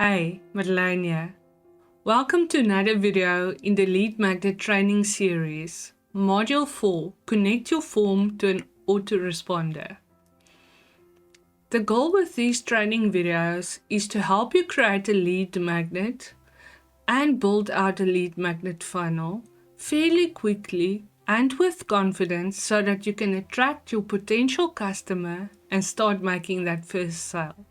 Hey, Madelein here. Welcome to another video in the Lead Magnet training series. Module 4, connect your form to an autoresponder. The goal with these training videos is to help you create a lead magnet and build out a lead magnet funnel fairly quickly and with confidence so that you can attract your potential customer and start making that first sale.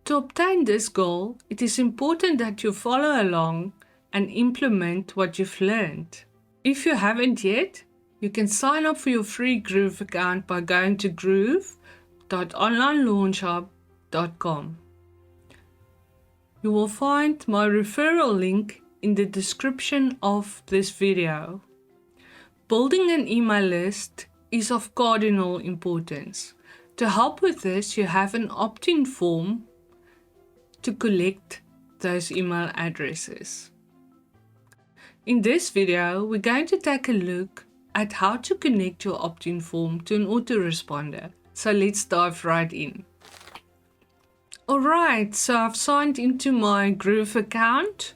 To obtain this goal, it is important that you follow along and implement what you've learned. If you haven't yet, you can sign up for your free Groove account by going to groove.onlinelaunchhub.com. You will find my referral link in the description of this video. Building an email list is of cardinal importance. To help with this, you have an opt-in form to collect those email addresses. In this video, we're going to take a look at how to connect your opt-in form to an autoresponder. So let's dive right in. Alright, so I've signed into my Groove account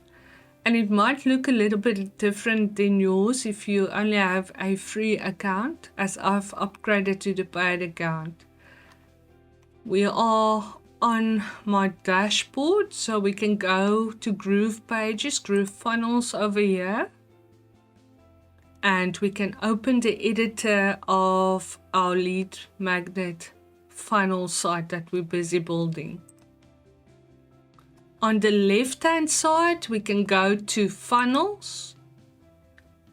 and it might look a little bit different than yours if you only have a free account, as I've upgraded to the paid account. We are on my dashboard, so we can go to Groove pages, Groove funnels over here, and we can open the editor of our lead magnet funnel site that we're busy building. On the left hand side, we can go to funnels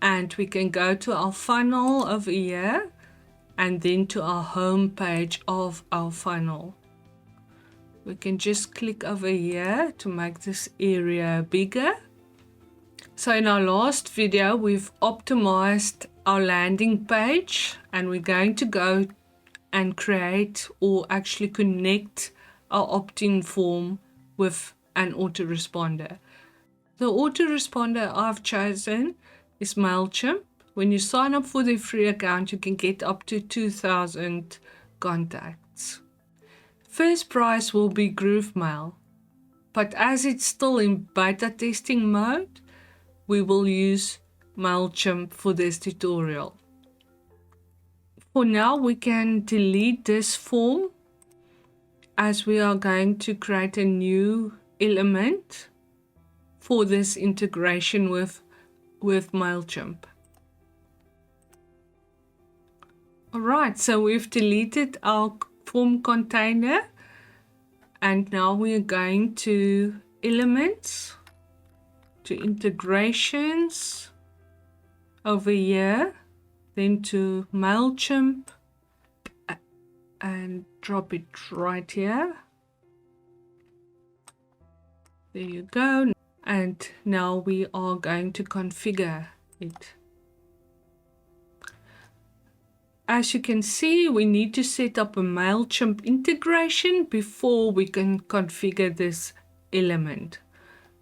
and we can go to our funnel over here and then to our home page of our funnel. We can just click over here to make this area bigger. So in our last video, we've optimized our landing page and we're going to go and create or actually connect our opt-in form with an autoresponder. The autoresponder I've chosen is Mailchimp. When you sign up for the free account, you can get up to 2,000 contacts. First prize will be Groove Mail, but as it's still in beta testing mode, we will use Mailchimp for this tutorial. For now, we can delete this form as we are going to create a new element for this integration with Mailchimp. Alright, so we've deleted our form container and now we are going to elements, to integrations over here, then to Mailchimp and drop it right here. There you go. And now we are going to configure it. As you can see, we need to set up a Mailchimp integration before we can configure this element.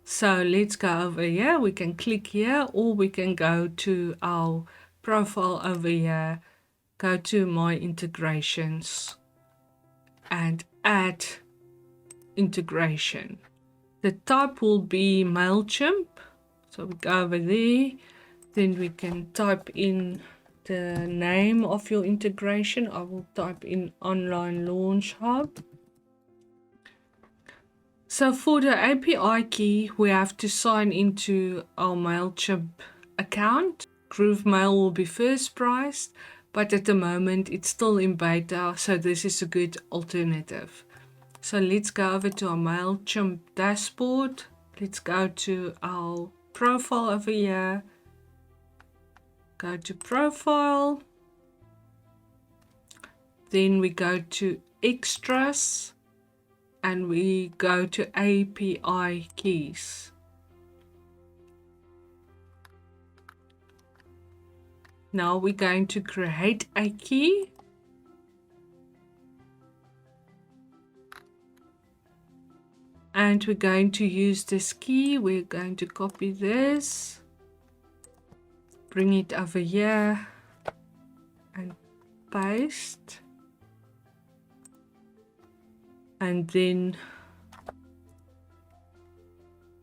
So let's go over here. We can click here or we can go to our profile over here, go to my integrations and add integration. The type will be Mailchimp. So we go over there, then we can type in the name of your integration. I will type in Online Launch Hub. So for the API key, we have to sign into our Mailchimp account. Groove Mail will be first priced, but at the moment it's still in beta, so this is a good alternative. So let's go over to our Mailchimp dashboard. Let's go to our profile over here. Go to profile. Then we go to extras and we go to API keys. Now we're going to create a key. And we're going to use this key. We're going to copy this, bring it over here and paste. And then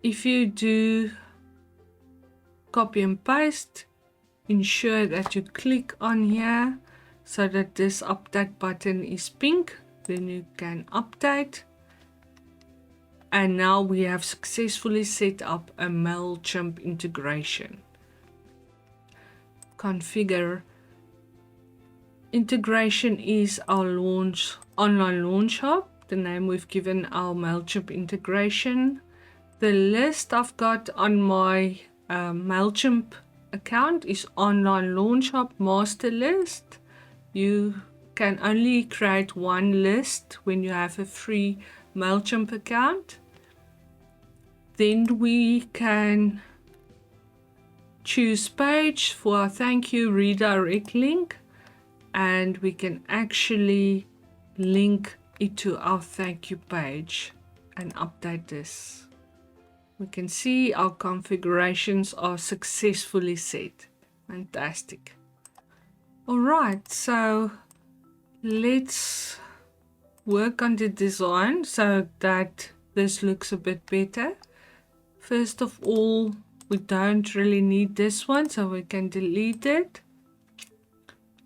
if you do copy and paste, ensure that you click on here so that this update button is pink. Then you can update. And now we have successfully set up a Mailchimp integration. Configure. Integration is our online launch hub, the name we've given our Mailchimp integration. The list I've got on my Mailchimp account is online launch hub master list. You can only create one list when you have a free Mailchimp account. Then we can choose page for our thank you redirect link, and we can actually link it to our thank you page and update this. We can see our configurations are successfully set. Fantastic. All right, so let's work on the design so that this looks a bit better. First of all, we don't really need this one, so we can delete it.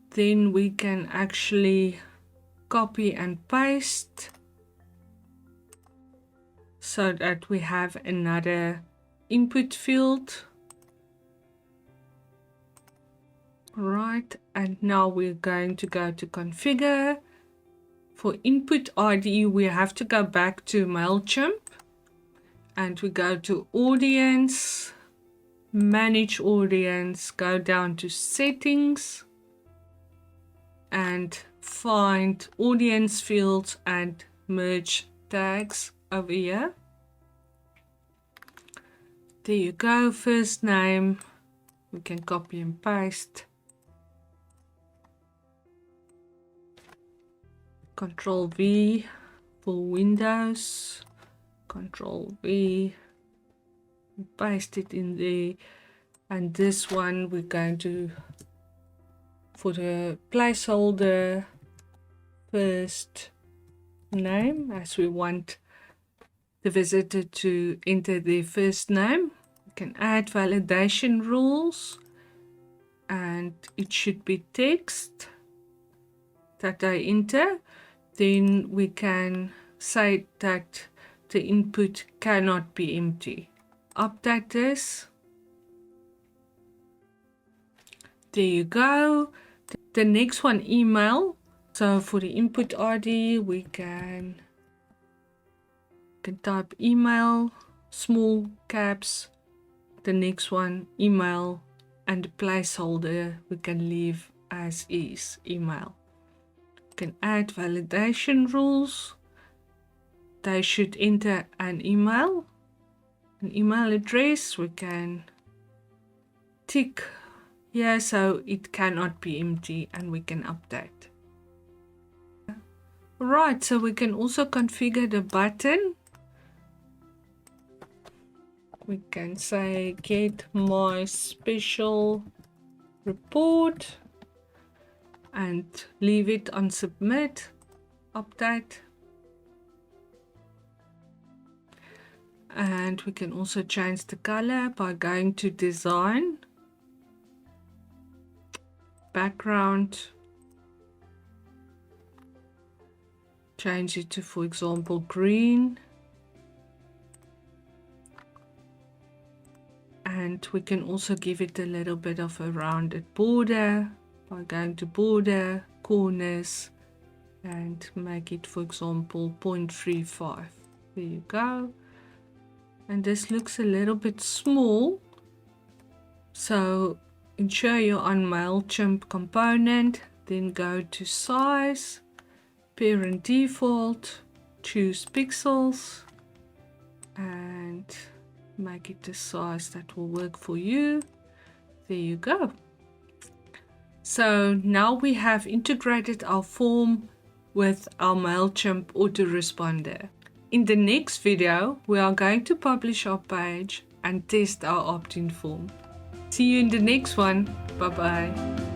Then we can actually copy and paste so that we have another input field. Right, and now we're going to go to configure. For input ID, we have to go back to Mailchimp and we go to audience, manage audience, go down to settings and find audience fields and merge tags over here. There you go, first name, we can copy and paste. Control V for Windows, Control V, paste it in there, and this one we're going to, for the placeholder, first name, as we want the visitor to enter their first name. We can add validation rules, and it should be text that they enter. Then we can say that the input cannot be empty. Update this. There you go. The next one, email. So for the input ID, we can type email, small caps. The next one, email, and the placeholder we can leave as is, email. Can add validation rules. They should enter an email address. We can tick here so it cannot be empty, and we can update. Right, so we can also configure the button. We can say get my special report and leave it on submit, update. And we can also change the color by going to design, background, change it to, for example, green. And we can also give it a little bit of a rounded border by going to border, corners, and make it, for example, 0.35. There you go. And this looks a little bit small, so ensure you're on Mailchimp component, then go to size, parent default, choose pixels, and make it the size that will work for you. There you go. So now we have integrated our form with our Mailchimp autoresponder. In the next video, we are going to publish our page and test our opt-in form. See you in the next one. Bye bye.